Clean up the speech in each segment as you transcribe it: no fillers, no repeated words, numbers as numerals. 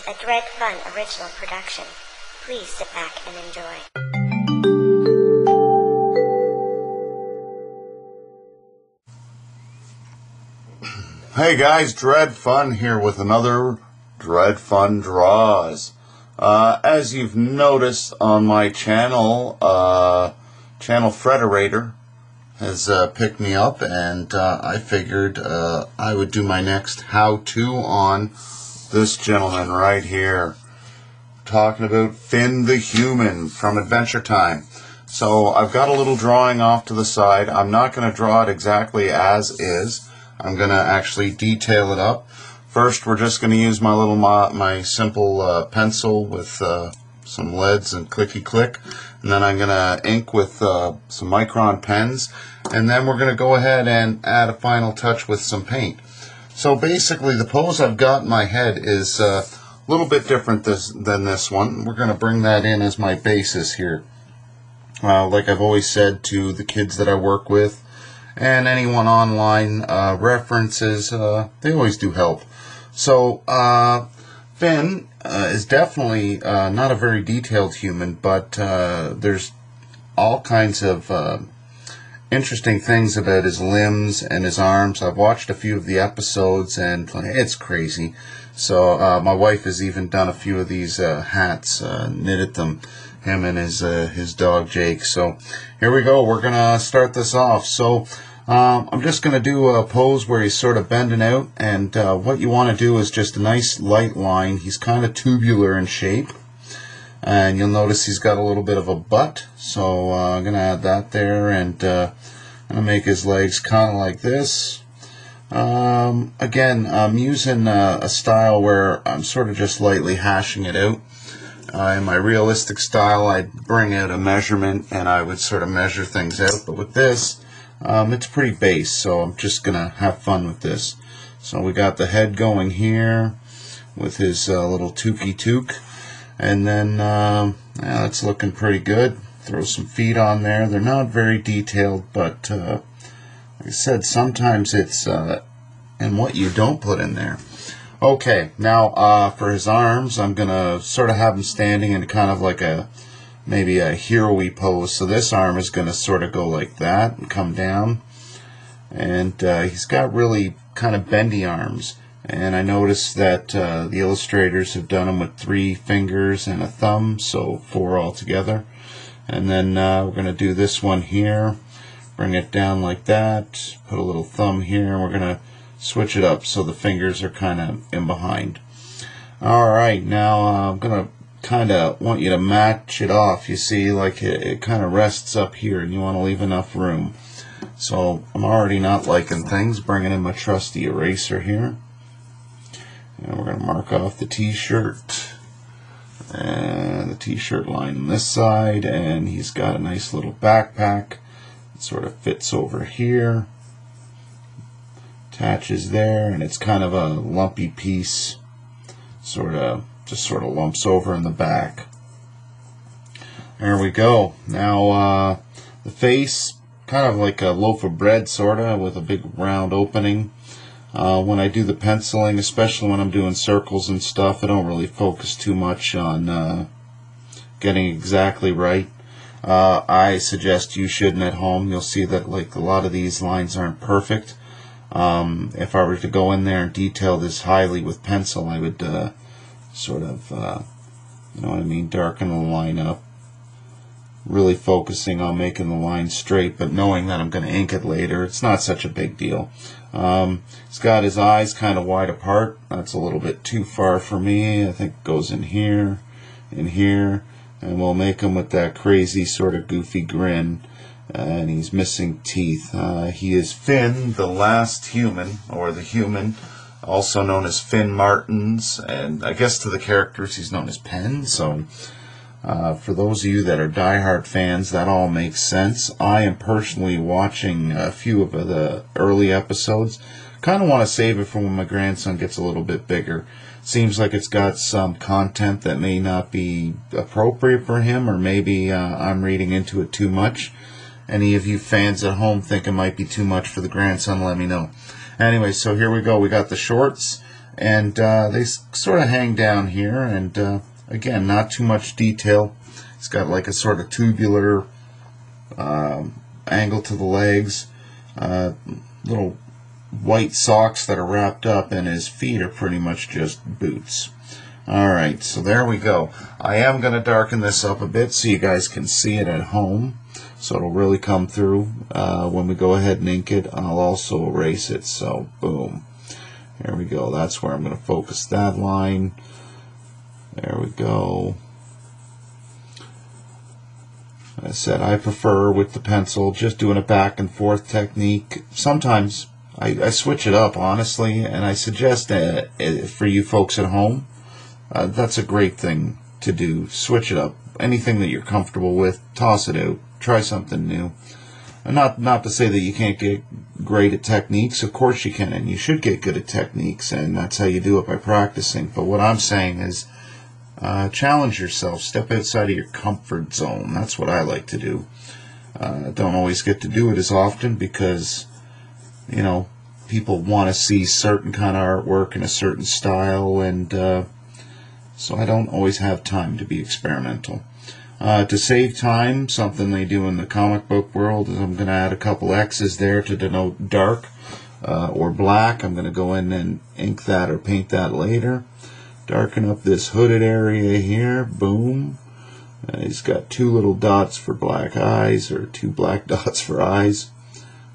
a Dredfunn original production. Please sit back and enjoy. Hey guys, Dredfunn here with another Dredfunn Draws. As you've noticed on my channel, Channel Frederator has picked me up, and I figured I would do my next how-to on this gentleman right here. Talking about Finn the Human from Adventure Time. So I've got a little drawing off to the side. I'm not going to draw it exactly as is. I'm going to actually detail it up. First, we're just going to use my little my simple pencil with some leads and clicky click, and then I'm going to ink with some micron pens, and then we're going to go ahead and add a final touch with some paint. So basically, the pose I've got in my head is a little bit different than this one. We're going to bring that in as my basis here. Like I've always said to the kids that I work with, and anyone online, references, they always do help. So, Finn is definitely not a very detailed human, but there's all kinds of interesting things about his limbs and his arms. I've watched a few of the episodes, and it's crazy. So, my wife has even done a few of these hats, knitted them, him and his dog Jake. So here we go. We're gonna start this off. So I'm just gonna do a pose where he's sort of bending out, and what you want to do is just a nice light line. He's kind of tubular in shape, and you'll notice he's got a little bit of a butt. So I'm gonna add that there, and I'm gonna make his legs kind of like this. Again, I'm using a style where I'm sort of just lightly hashing it out. In my realistic style, I'd bring out a measurement and I would sort of measure things out. But with this, it's pretty base, so I'm just going to have fun with this. So we got the head going here with his little took. And then that's looking pretty good. Throw some feet on there. They're not very detailed, but like I said, sometimes it's in what you don't put in there. Okay, now for his arms, I'm going to sort of have him standing in kind of like maybe a hero-y pose. So this arm is going to sort of go like that and come down. And he's got really kind of bendy arms. And I noticed that the illustrators have done them with 3 fingers and a thumb, so 4 altogether. And then we're going to do this one here. Bring it down like that. Put a little thumb here, and we're going to switch it up so the fingers are kind of in behind. Alright, now I'm going to kind of want you to match it off. You see, like it kind of rests up here, and you want to leave enough room. So I'm already not liking things. Bringing in my trusty eraser here. And we're going to mark off the t-shirt. And the t-shirt line on this side. And he's got a nice little backpack. It sort of fits over here. Attaches there, and it's kind of a lumpy piece, just sort of lumps over in the back. There we go. Now the face, kind of like a loaf of bread, sort of, with a big round opening. When I do the penciling, especially when I'm doing circles and stuff, I don't really focus too much on getting exactly right. I suggest you shouldn't at home. You'll see that like a lot of these lines aren't perfect. If I were to go in there and detail this highly with pencil, I would sort of, you know what I mean, darken the line up. Really focusing on making the line straight, but knowing that I'm going to ink it later, it's not such a big deal. He's got his eyes kind of wide apart. That's a little bit too far for me. I think it goes in here, and we'll make him with that crazy sort of goofy grin. And he's missing teeth. He is Finn, the last human, or the human, also known as Finn Martins, and I guess to the characters he's known as Penn. So for those of you that are diehard fans, that all makes sense. I am personally watching a few of the early episodes. Kind of want to save it for when my grandson gets a little bit bigger. Seems like it's got some content that may not be appropriate for him, or maybe I'm reading into it too much. Any of you fans at home think it might be too much for the grandson, let me know. Anyway, so here we go. We got the shorts. and they sort of hang down here, and again, not too much detail. It's got like a sort of tubular angle to the legs, little white socks that are wrapped up, and his feet are pretty much just boots. Alright, so there we go. I am going to darken this up a bit so you guys can see it at home, so it'll really come through. When we go ahead and ink it, I'll also erase it, so boom. There we go. That's where I'm going to focus that line. There we go. I said I prefer with the pencil just doing a back and forth technique. Sometimes I switch it up, honestly, and I suggest that for you folks at home, that's a great thing to do. Switch it up. Anything that you're comfortable with, toss it out. Try something new. And not to say that you can't get great at techniques. Of course you can, and you should get good at techniques, and that's how you do it, by practicing. But what I'm saying is challenge yourself. Step outside of your comfort zone. That's what I like to do. Don't always get to do it as often because, you know, people want to see certain kind of artwork in a certain style, and so I don't always have time to be experimental. To save time, something they do in the comic book world is I'm going to add a couple X's there to denote dark or black. I'm going to go in and ink that or paint that later. Darken up this hooded area here. Boom. He's got two little dots for black eyes, or two black dots for eyes.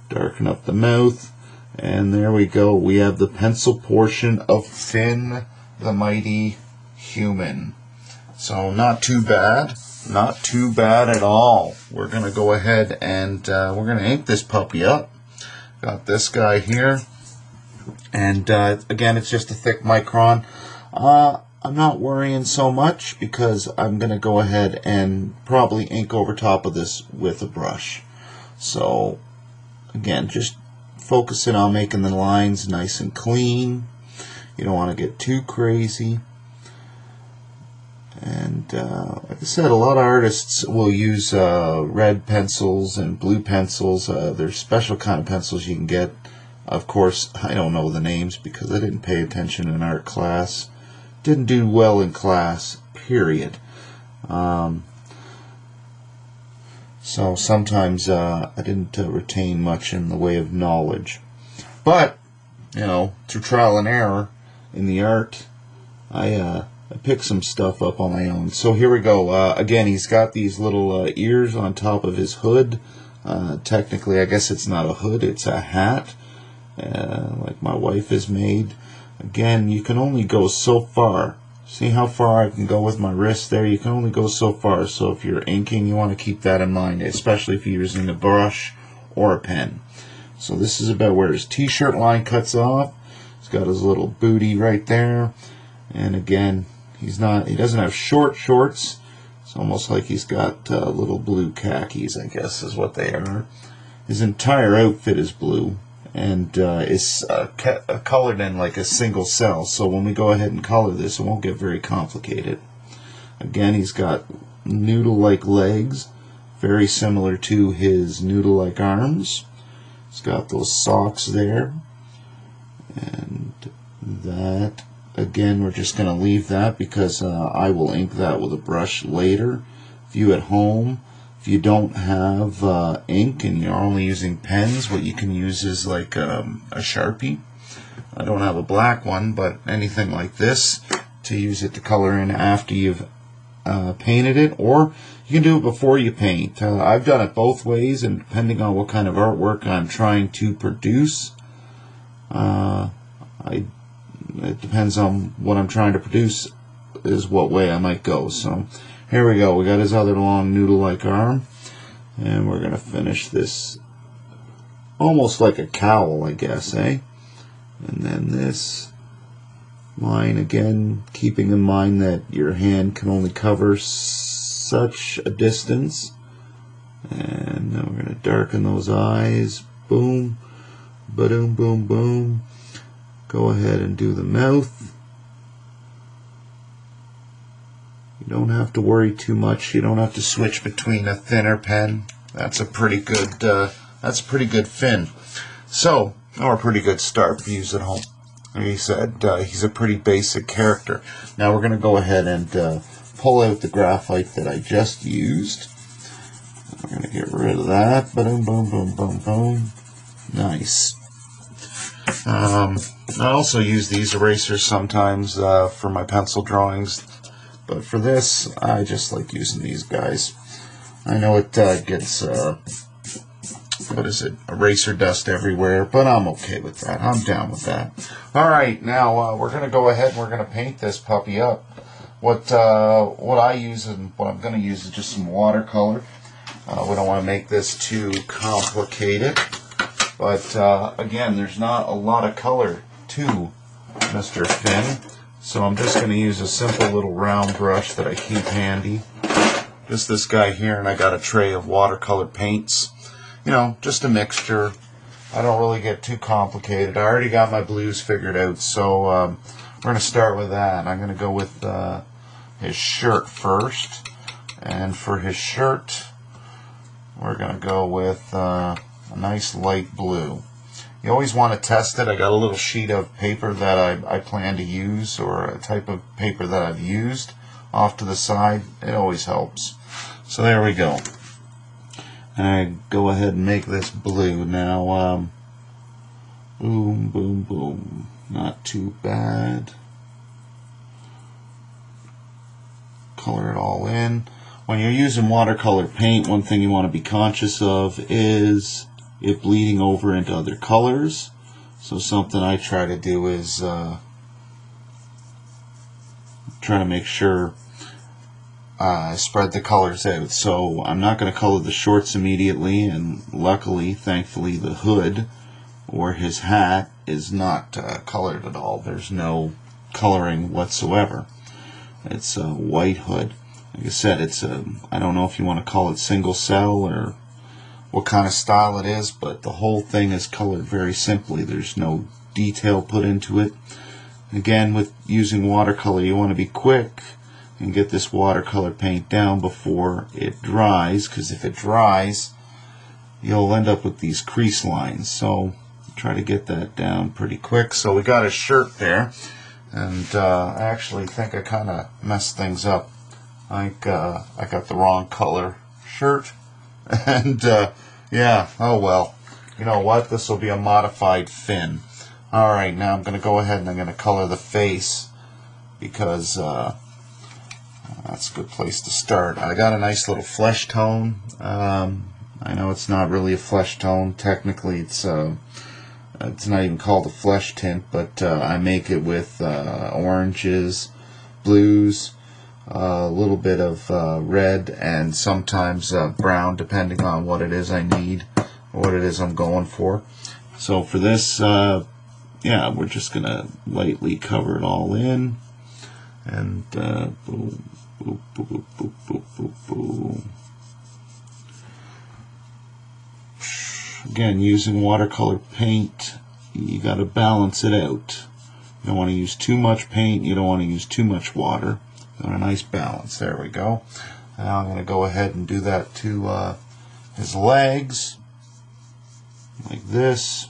Darken up the mouth. And there we go. We have the pencil portion of Finn the Mighty Human. So not too bad. Not too bad at all. We're going to go ahead and we're going to ink this puppy up. Got this guy here. And again, it's just a thick micron. I'm not worrying so much because I'm going to go ahead and probably ink over top of this with a brush. So again, just focusing on making the lines nice and clean. You don't want to get too crazy. And like I said, a lot of artists will use red pencils and blue pencils. There's special kind of pencils you can get. Of course, I don't know the names because I didn't pay attention in art class. Didn't do well in class, period. So sometimes I didn't retain much in the way of knowledge. But, you know, through trial and error in the art, I picked some stuff up on my own. So here we go. Again, he's got these little ears on top of his hood. Technically, I guess it's not a hood, it's a hat, like my wife has made. Again, you can only go so far. See how far I can go with my wrist there? You can only go so far. So if you're inking, you want to keep that in mind, especially if you're using a brush or a pen. So this is about where his t-shirt line cuts off. He's got his little booty right there. And again, he doesn't have short shorts. It's almost like he's got little blue khakis, I guess is what they are. His entire outfit is blue and is colored in like a single cell. So when we go ahead and color this, it won't get very complicated. Again, he's got noodle-like legs, very similar to his noodle-like arms. He's got those socks there. And that, again, we're just going to leave that because I will ink that with a brush later. If you at home, if you don't have ink and you're only using pens, what you can use is like a Sharpie. I don't have a black one, but anything like this to use it to color in after you've painted it, or you can do it before you paint. I've done it both ways, and depending on what kind of artwork I'm trying to produce, it depends on what I'm trying to produce is what way I might go. So here we go. We got his other long noodle-like arm, and we're going to finish this almost like a cowl, I guess, eh? And then this line, again, keeping in mind that your hand can only cover such a distance. And then we're going to darken those eyes. Boom, ba-doom, boom, boom. Go ahead and do the mouth. You don't have to worry too much. You don't have to switch between a thinner pen. That's a pretty good. That's a pretty good fin. So, or a pretty good start for use at home. Like he said, he's a pretty basic character. Now we're going to go ahead and pull out the graphite that I just used. We're going to get rid of that. Boom, boom, boom, boom, boom. Nice. I also use these erasers sometimes for my pencil drawings, but for this, I just like using these guys. I know it gets, eraser dust everywhere, but I'm okay with that. I'm down with that. Alright, now we're going to go ahead and we're going to paint this puppy up. What I use and what I'm going to use is just some watercolor. We don't want to make this too complicated. But, again, there's not a lot of color to Mr. Finn. So I'm just going to use a simple little round brush that I keep handy. Just this guy here, and I got a tray of watercolor paints. You know, just a mixture. I don't really get too complicated. I already got my blues figured out. So we're going to start with that. I'm going to go with his shirt first. And for his shirt, we're going to go with a nice light blue. You always want to test it. I got a little sheet of paper that I plan to use, or a type of paper that I've used off to the side. It always helps. So there we go. And I go ahead and make this blue. Now, boom, boom, boom. Not too bad. Color it all in. When you're using watercolor paint, one thing you want to be conscious of is it bleeding over into other colors. So something I try to do is try to make sure I spread the colors out. So I'm not going to color the shorts immediately, and luckily, thankfully, the hood or his hat is not colored at all. There's no coloring whatsoever. It's a white hood. Like I said, it's a, I don't know if you want to call it single cell or what kind of style it is, but the whole thing is colored very simply. There's no detail put into it. Again, with using watercolor, you want to be quick and get this watercolor paint down before it dries, because if it dries, you'll end up with these crease lines. So try to get that down pretty quick. So we got a shirt there, and I actually think I kind of messed things up. I got the wrong color shirt, and yeah, oh well. You know what? This will be a modified Finn. Alright, now I'm going to go ahead and I'm going to color the face, because that's a good place to start. I got a nice little flesh tone. I know it's not really a flesh tone. Technically, it's not even called a flesh tint, but I make it with oranges, blues, a little bit of red, and sometimes brown, depending on what it is I need or what it is I'm going for. So for this, yeah, we're just going to lightly cover it all in. And boom, boom, boom, boom, boom, boom, boom, boom. Again, using watercolor paint, you got to balance it out. You don't want to use too much paint, you don't want to use too much water. A nice balance. There we go. Now I'm going to go ahead and do that to his legs, like this.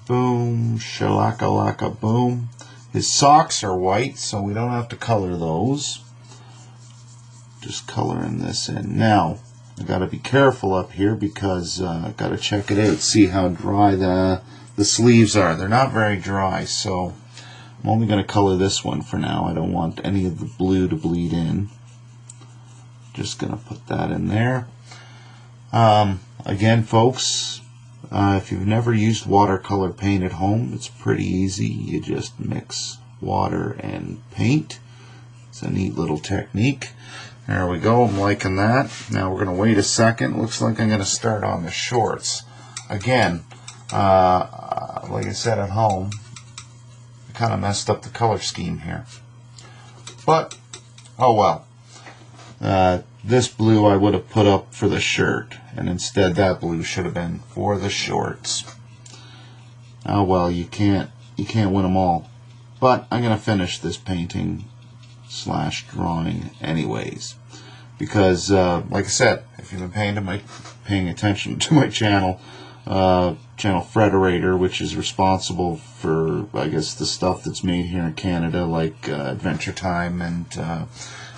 Boom, shalaka-laka, boom. His socks are white, so we don't have to color those. Just coloring this in. Now, I got to be careful up here, because I got to check it out, see how dry the sleeves are. They're not very dry, so I'm only going to color this one for now. I don't want any of the blue to bleed in. Just going to put that in there. Again, folks, if you've never used watercolor paint at home, it's pretty easy. You just mix water and paint. It's a neat little technique. There we go. I'm liking that. Now we're going to wait a second. Looks like I'm going to start on the shorts. Again, like I said at home, I kind of messed up the color scheme here. But, oh well. This blue I would have put up for the shirt, and instead that blue should have been for the shorts. Oh well, you can't win them all. But I'm going to finish this painting / drawing anyways, because like I said, if you've been paying attention to my channel, channel Frederator, which is responsible for, I guess, the stuff that's made here in Canada, like Adventure Time and I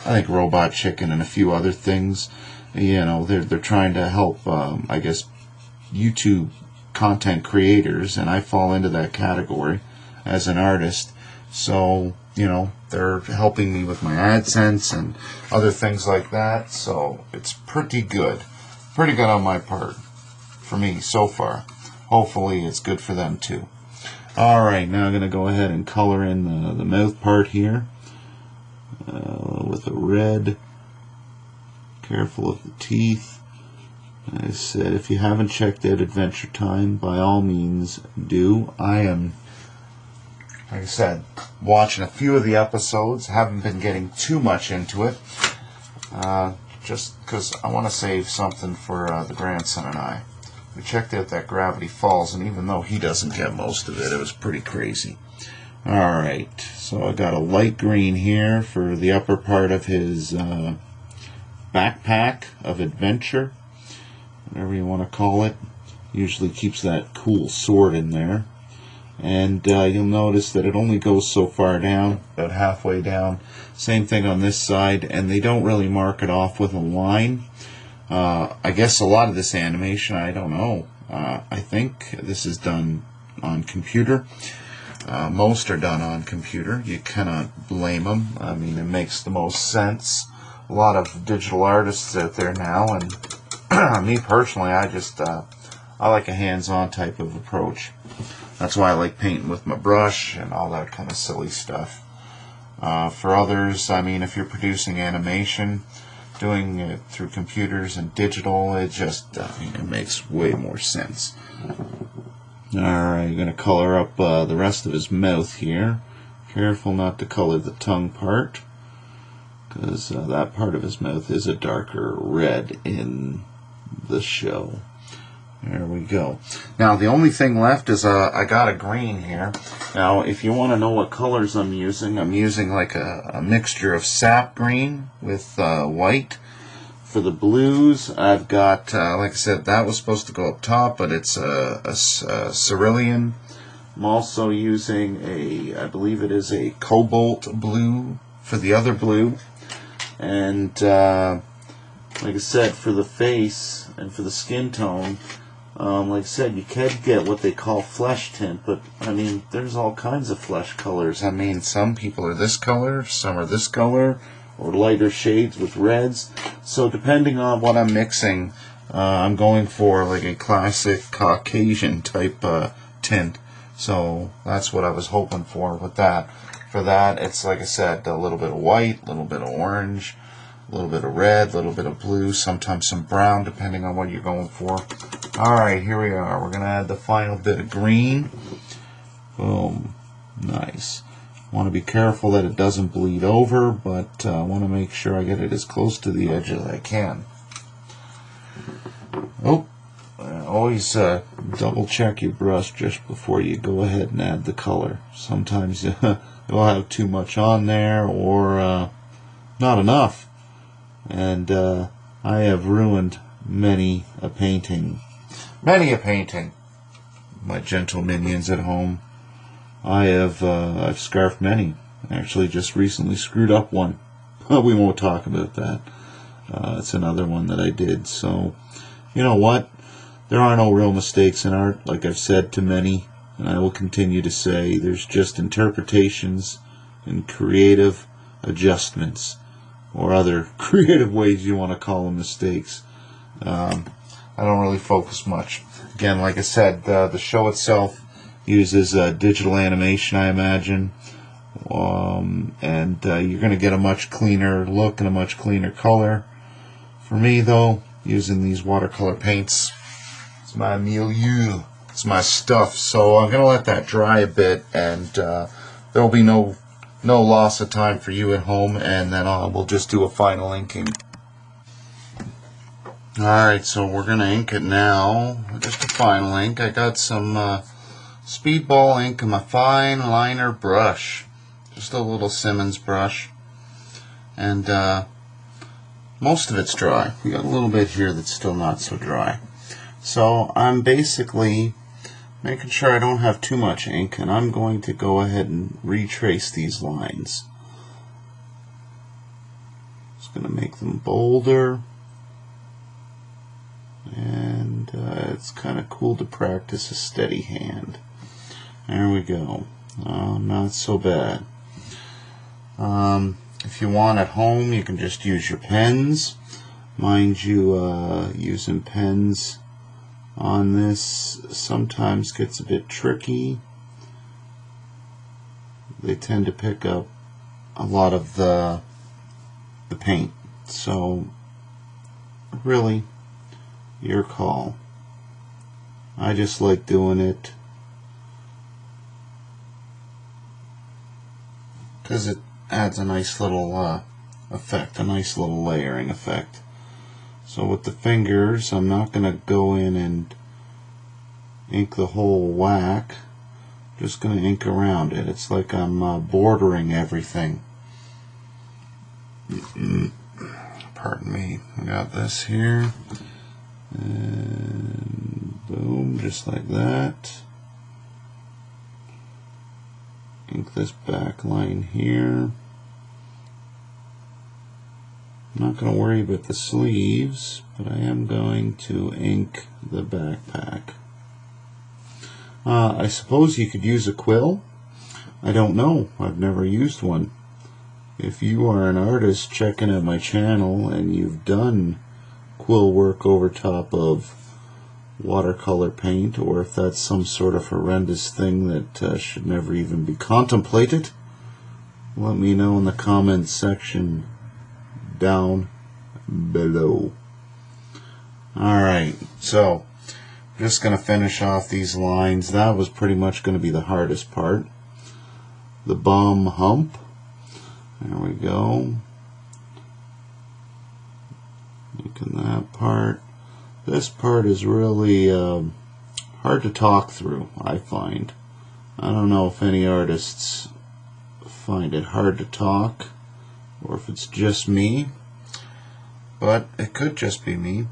think Robot Chicken and a few other things. You know, they're trying to help, I guess, YouTube content creators, and I fall into that category as an artist. So, you know, they're helping me with my AdSense and other things like that. So it's pretty good on my part, for me so far. Hopefully it's good for them too. Alright, now I'm going to go ahead and color in the mouth part here with a red. Careful of the teeth. I said, if you haven't checked out Adventure Time, by all means do. I am, like I said, watching a few of the episodes. Haven't been getting too much into it. Just because I want to save something for the grandson and I. We checked out that Gravity Falls, and even though he doesn't get most of it, it was pretty crazy. Alright, so I got a light green here for the upper part of his backpack of adventure, whatever you want to call it. Usually keeps that cool sword in there. And you'll notice that it only goes so far down, about halfway down. Same thing on this side, and they don't really mark it off with a line. I guess a lot of this animation, I don't know. I think this is done on computer. Most are done on computer. You cannot blame them. I mean, it makes the most sense. A lot of digital artists out there now, and me personally, I like a hands-on type of approach. That's why I like painting with my brush and all that kind of silly stuff. For others, I mean, if you're producing animation, doing it through computers and digital, it just it makes way more sense. Alright, I'm going to color up the rest of his mouth here. Careful not to color the tongue part, because that part of his mouth is a darker red in the show. There we go. Now the only thing left is I got a green here. Now if you want to know what colors I'm using like a mixture of sap green with white. For the blues, I've got, like I said, that was supposed to go up top, but it's a cerulean. I'm also using I believe it is a cobalt blue for the other blue. And like I said, for the face and for the skin tone, like I said, you can get what they call flesh tint, but I mean, there's all kinds of flesh colors. I mean, some people are this color, some are this color, or lighter shades with reds. So depending on what I'm mixing, I'm going for like a classic Caucasian type tint. So that's what I was hoping for with that. For that, it's like I said, a little bit of white, a little bit of orange, a little bit of red, a little bit of blue, sometimes some brown, depending on what you're going for. Alright, here we are. We're going to add the final bit of green. Boom. Nice. Want to be careful that it doesn't bleed over, but I want to make sure I get it as close to the edge as I can. Oh, always double check your brush just before you go ahead and add the color. Sometimes you'll have too much on there or not enough. And I have ruined many a painting. My gentle minions at home. I've scarfed many. Actually, just recently screwed up one. We won't talk about that. It's another one that I did. So, you know what? There are no real mistakes in art, like I've said to many, and I will continue to say. There's just interpretations and creative adjustments, or other creative ways you want to call them mistakes. I don't really focus much. Again, like I said, the show itself uses digital animation, I imagine, and you're going to get a much cleaner look and a much cleaner color. For me, though, using these watercolor paints, it's my milieu, it's my stuff. So I'm going to let that dry a bit, and there will be no loss of time for you at home, and then we'll just do a final inking. Alright, so we're going to ink it now. Just a final ink. I got some Speedball ink in my fine liner brush. Just a little Simmons brush. And most of it's dry. We got a little bit here that's still not so dry. So I'm basically making sure I don't have too much ink, and I'm going to go ahead and retrace these lines. Just going to make them bolder, and it's kind of cool to practice a steady hand. There we go. Not so bad. If you want at home, you can just use your pens. Mind you, using pens on this sometimes gets a bit tricky. They tend to pick up a lot of the paint. So really, your call. I just like doing it because it adds a nice little effect, a nice little layering effect. So with the fingers, I'm not going to go in and ink the whole whack. Just going to ink around it. It's like I'm bordering everything. Pardon me. I got this here. And boom, just like that. Ink this back line here. I'm not going to worry about the sleeves, but I am going to ink the backpack. I suppose you could use a quill. I don't know. I've never used one. If you are an artist checking out my channel and you've done quill work over top of watercolor paint, or if that's some sort of horrendous thing that should never even be contemplated, let me know in the comments section down below. Alright, so just going to finish off these lines. That was pretty much going to be the hardest part. The bum hump. There we go. Making that part. This part is really hard to talk through, I find. I don't know if any artists find it hard to talk, or if it's just me, but it could just be me.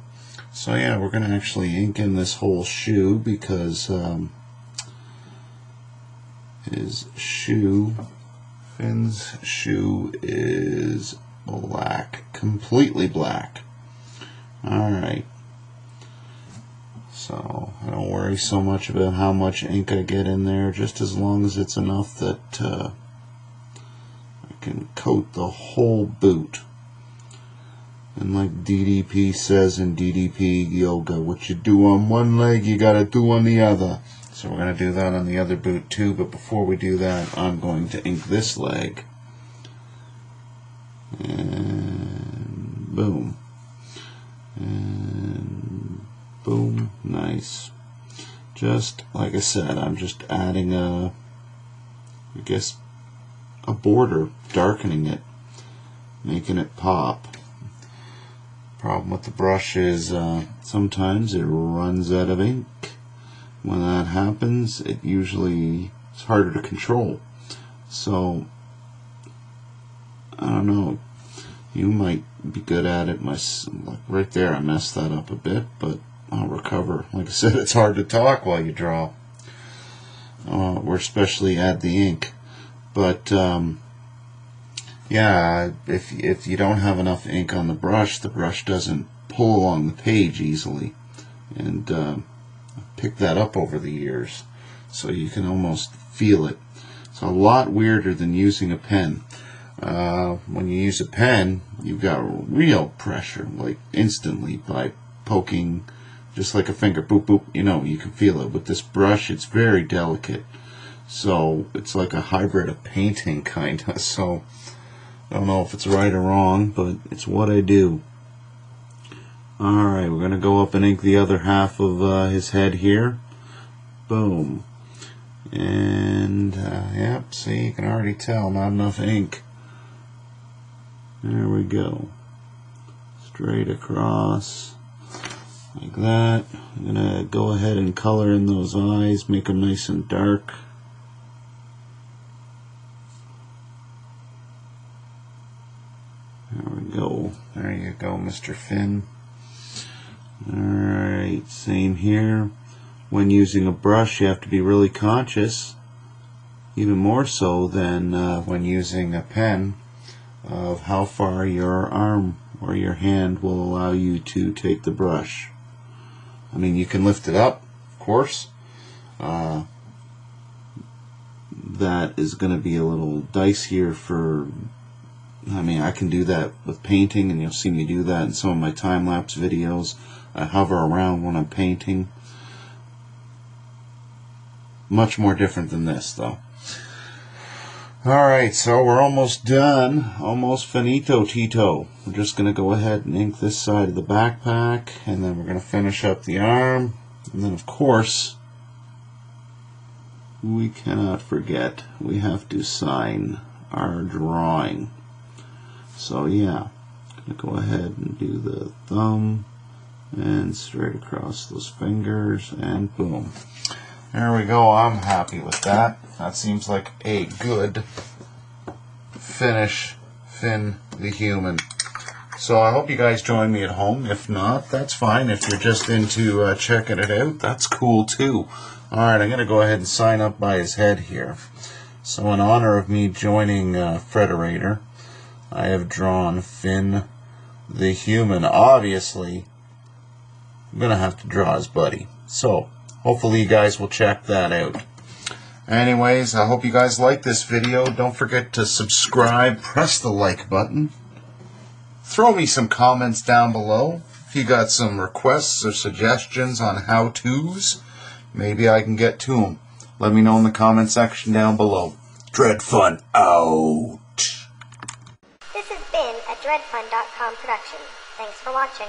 So yeah, we're going to actually ink in this whole shoe because Finn's shoe is black, completely black. Alright, so I don't worry so much about how much ink I get in there, just as long as it's enough that I can coat the whole boot. And like DDP says in DDP yoga, what you do on one leg, you gotta do on the other. So we're gonna do that on the other boot too, but before we do that, I'm going to ink this leg. And boom. And boom. Nice. Just like I said, I'm just adding a border, darkening it, making it pop. Problem with the brush is sometimes it runs out of ink. When that happens, it usually is harder to control. So I don't know, you might be good at it. Like right there, I messed that up a bit, but I'll recover. Like I said, it's hard to talk while you draw, or especially add the ink. But yeah, if you don't have enough ink on the brush doesn't pull along the page easily. And I've picked that up over the years, so you can almost feel it. It's a lot weirder than using a pen. When you use a pen, you've got real pressure, like instantly, by poking, just like a finger, boop, boop, you can feel it. With this brush, it's very delicate. So it's like a hybrid of painting, kind of. So I don't know if it's right or wrong, but it's what I do. Alright, we're going to go up and ink the other half of his head here. Boom. And, yep, see, you can already tell, not enough ink. There we go. Straight across, like that. I'm going to go ahead and color in those eyes, make them nice and dark. There we go. There you go, Mr. Finn. Alright, same here. When using a brush, you have to be really conscious, even more so than when using a pen, of how far your arm or your hand will allow you to take the brush. I mean, you can lift it up, of course. That is going to be a little dicier for, I mean, I can do that with painting, and you'll see me do that in some of my time-lapse videos. I hover around when I'm painting. Much more different than this, though. Alright, so we're almost done. Almost finito, Tito. We're just going to go ahead and ink this side of the backpack, and then we're going to finish up the arm. And then, of course, we cannot forget, we have to sign our drawing. So, yeah, I'm going to go ahead and do the thumb, and straight across those fingers, and boom. There we go. I'm happy with that. That seems like a good finish, Finn the Human. So I hope you guys join me at home. If not, that's fine. If you're just into checking it out, that's cool too. Alright, I'm going to go ahead and sign up by his head here. So in honor of me joining Frederator, I have drawn Finn the Human. Obviously, I'm going to have to draw his buddy. So, hopefully you guys will check that out. Anyways, I hope you guys like this video. Don't forget to subscribe, press the like button. Throw me some comments down below. If you got some requests or suggestions on how-tos, maybe I can get to them. Let me know in the comment section down below. Dredfunn out. This has been a Dredfunn.com production. Thanks for watching.